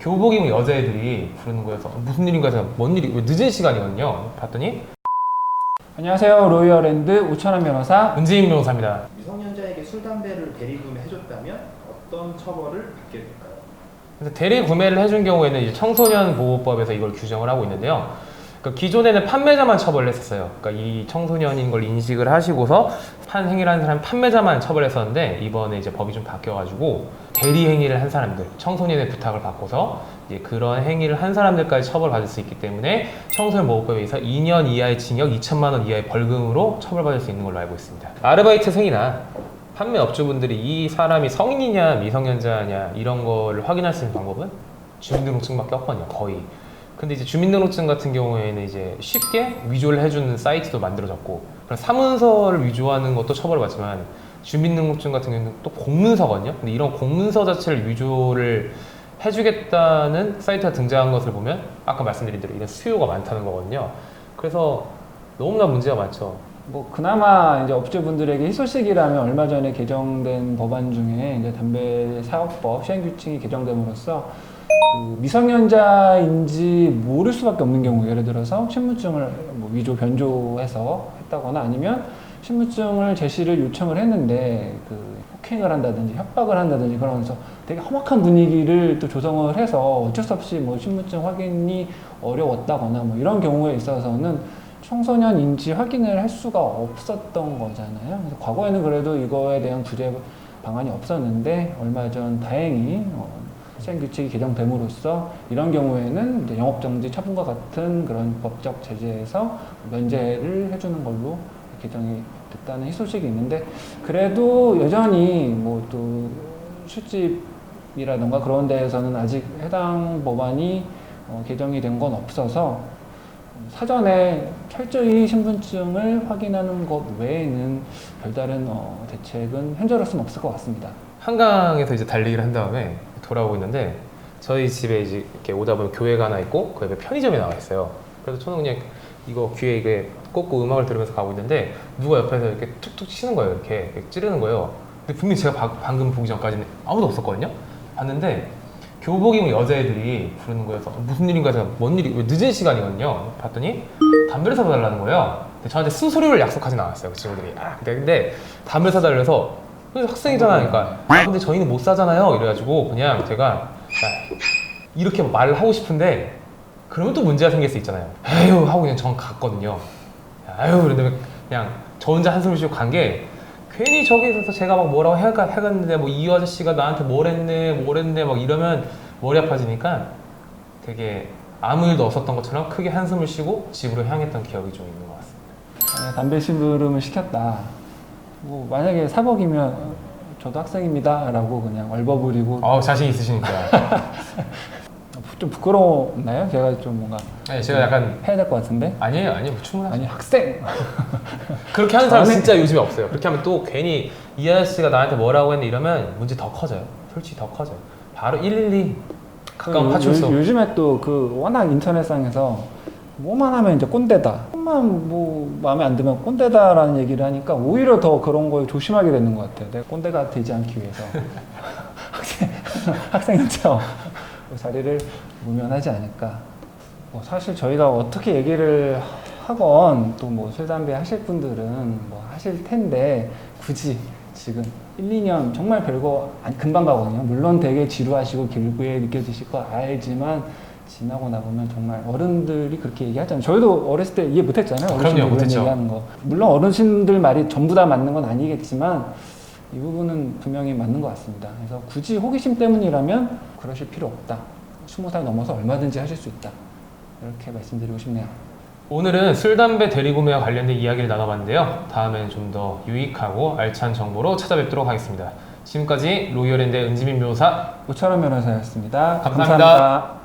교복 입은 여자애들이 부르는 거여서 무슨 일인가 해서 뭔 일이 왜 늦은 시간이거든요. 봤더니 안녕하세요. 로이어랜드 오천원 변호사 은지인 변호사입니다. 미성년자에게 술, 담배를 대리구매해줬다면 어떤 처벌을 받게 될까요? 그래서 대리 구매를 해준 경우에는 이제 청소년 보호법에서 이걸 규정을 하고 있는데요. 그러니까 기존에는 판매자만 처벌을 했었어요. 그러니까 이 청소년인 걸 인식을 하시고서 판 행위를 한 사람 판매자만 처벌했었는데 이번에 이제 법이 좀 바뀌어가지고 대리 행위를 한 사람들, 청소년의 부탁을 받고서 이제 그런 행위를 한 사람들까지 처벌받을 수 있기 때문에 청소년 보호법에 의해서 2년 이하의 징역, 2천만 원 이하의 벌금으로 처벌받을 수 있는 걸로 알고 있습니다. 아르바이트생이나 판매 업주분들이 이 사람이 성인이냐 미성년자냐 이런 거를 확인할 수 있는 방법은 주민등록증밖에 없거든요, 거의. 근데 이제 주민등록증 같은 경우에는 이제 쉽게 위조를 해주는 사이트도 만들어졌고, 그런 사문서를 위조하는 것도 처벌받지만 주민등록증 같은 경우는 또 공문서거든요. 근데 이런 공문서 자체를 위조를 해주겠다는 사이트가 등장한 것을 보면 아까 말씀드린 대로 이런 수요가 많다는 거거든요. 그래서 너무나 문제가 많죠. 뭐 그나마 이제 업주분들에게 희소식이라면 얼마 전에 개정된 법안 중에 이제 담배 사업법 시행규칙이 개정됨으로써 그 미성년자인지 모를 수밖에 없는 경우, 예를 들어서 신분증을 뭐 위조 변조해서 했다거나 아니면 신분증을 제시를 요청을 했는데 그 폭행을 한다든지 협박을 한다든지 그러면서 되게 험악한 분위기를 또 조성을 해서 어쩔 수 없이 뭐 신분증 확인이 어려웠다거나 뭐 이런 경우에 있어서는 청소년 인지 확인을 할 수가 없었던 거잖아요. 그래서 과거에는 그래도 이거에 대한 구제 방안이 없었는데 얼마 전 다행히 시행규칙이 개정됨으로써 이런 경우에는 이제 영업정지 처분과 같은 그런 법적 제재에서 면제를 해주는 걸로 개정이 됐다는 희소식이 있는데, 그래도 여전히 뭐 또 술집이라던가 그런 데에서는 아직 해당 법안이 개정이 된 건 없어서 사전에 철저히 신분증을 확인하는 것 외에는 별다른 대책은 현재로서는 없을 것 같습니다. 한강에서 이제 달리기를 한 다음에 돌아오고 있는데 저희 집에 이제 이렇게 오다 보면 교회가 하나 있고 그 옆에 편의점이 나와 있어요. 그래서 저는 그냥 이거 귀에 이게 꽂고 음악을 들으면서 가고 있는데 누가 옆에서 이렇게 툭툭 치는 거예요. 이렇게 찌르는 거예요. 근데 분명히 제가 방금 보기 전까지는 아무도 없었거든요. 봤는데 교복 입은 여자애들이 부르는 거여서 무슨 일인가 해서 뭔 일이 왜 늦은 시간이거든요. 봤더니 담배를 사다 달라는 거예요. 근데 저한테 수수료를 약속하진 않았어요, 그 친구들이. 근데 담배를 사달래서 학생이잖아. 그러니까 근데 저희는 못 사잖아요. 이래가지고 그냥 제가 이렇게 말을 하고 싶은데 그러면 또 문제가 생길 수 있잖아요. 에휴 하고 그냥 전 갔거든요. 에휴 그런데 그냥 저 혼자 한숨을 쉬고 간 게 괜히 저기 있어서 제가 막 뭐라고 해갔는데 뭐 이 아저씨가 나한테 뭘 했네 막 이러면 머리 아파지니까 되게 아무 일도 없었던 것처럼 크게 한숨을 쉬고 집으로 향했던 기억이 좀 있는 것 같습니다. 담배 심부름을 시켰다. 뭐 만약에 사복이면 저도 학생입니다 라고 그냥 얼버무리고. 자신 있으시니까. 좀 부끄러웠나요? 제가 좀 뭔가 아니 제가 약간 해야 될 것 같은데? 아니에요 충분하죠. 아니 학생! 그렇게 하는 사람 진짜 요즘에 없어요. 그렇게 하면 또 괜히 이 아저씨가 나한테 뭐라고 했는데 이러면 문제 더 커져요. 솔직히 더 커져요. 바로 112 가까운 파출소. 요즘에 또 그 워낙 인터넷상에서 뭐만 하면 이제 꼰대다, 조금만 뭐 마음에 안 들면 꼰대다라는 얘기를 하니까 오히려 더 그런 걸 조심하게 되는 것 같아요. 내가 꼰대가 되지 않기 위해서 학생인 척 자리를 무면하지 않을까. 뭐 사실 저희가 어떻게 얘기를 하건 또 뭐 술, 담배 하실 분들은 뭐 하실 텐데 굳이 지금 1, 2년 정말 별거 금방 가거든요. 물론 되게 지루하시고 길게 느껴지실 거 알지만 지나고 나보면 정말 어른들이 그렇게 얘기하잖아요. 저희도 어렸을 때 이해 못했잖아요. 어르신들 그런 얘기하는 거. 물론 어르신들 말이 전부 다 맞는 건 아니겠지만 이 부분은 분명히 맞는 것 같습니다. 그래서 굳이 호기심 때문이라면 그러실 필요 없다. 20살 넘어서 얼마든지 하실 수 있다. 이렇게 말씀드리고 싶네요. 오늘은 술, 담배 대리구매와 관련된 이야기를 나눠봤는데요. 다음엔 좀 더 유익하고 알찬 정보로 찾아뵙도록 하겠습니다. 지금까지 로이어랜드의 은지민 변호사 오천원 변호사였습니다. 감사합니다. 감사합니다.